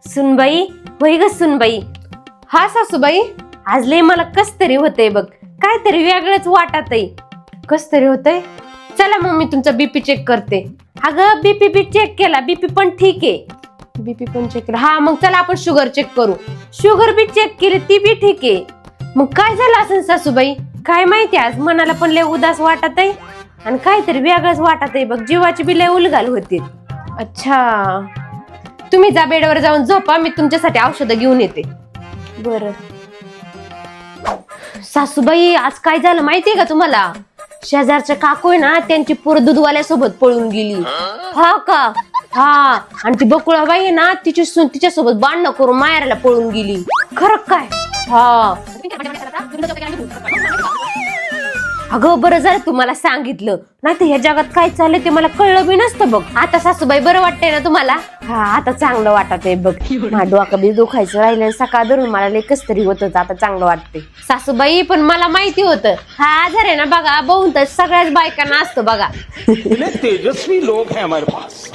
सुनबाई, होय ग सुनबाई. हा सासूबाई. आज लय मला कस तरी होतंय बघ, काहीतरी वेगळंच वाटत आहे. कस तरी होतंय. चला मग मी तुमचा बीपी चेक करते. अगं बीपी बी चेक केला, बीपी पण ठीक आहे. बीपी पण चेक केला. हा मग चला आपण शुगर चेक करू. शुगर बी चेक केली, ती बी ठीक आहे. मग काय झालं असेल सासूबाई? काय माहिती, आज मनाला पण लय उदास वाटत आहे आणि काहीतरी वेगळंच वाटत आहे बघ. जीवाची बी लय उलघाल होते. अच्छा, तुम्ही जा बेडवर जाऊन झोपा, मी तुमच्यासाठी औषधं घेऊन येते. बर सासूबाई, आज काय झालं माहितीये का तुम्हाला? शेजारच्या काकू आहे ना, त्यांची पोर दूधवाल्यासोबत पळून गेली. हा का? हा, आणि ती बकुळाबाई आहे ना, तिची सून तिच्यासोबत भांडणं करून माहेराला पळून गेली. खरं काय? हा. अगं बरं झालं तुम्हाला सांगितलं, नाही तर ह्या जगात काय चाललंय ते मला कळलं बी नसतं बघ. आता सासूबाई बरं वाटतंय ना तुम्हाला? हा, आता चांगलं वाटत आहे बघ. माझं डोकं बी दुखायचं राहिलं, सकाळ धरून मला लय कस तरी होत, आता चांगलं वाटते. सासूबाई, पण मला माहिती होतं हा आजार आहे ना बघा, बहुतेक सगळ्याच बायकांना असतो बघा. तेजस्वी लोग हैं हमारे पास.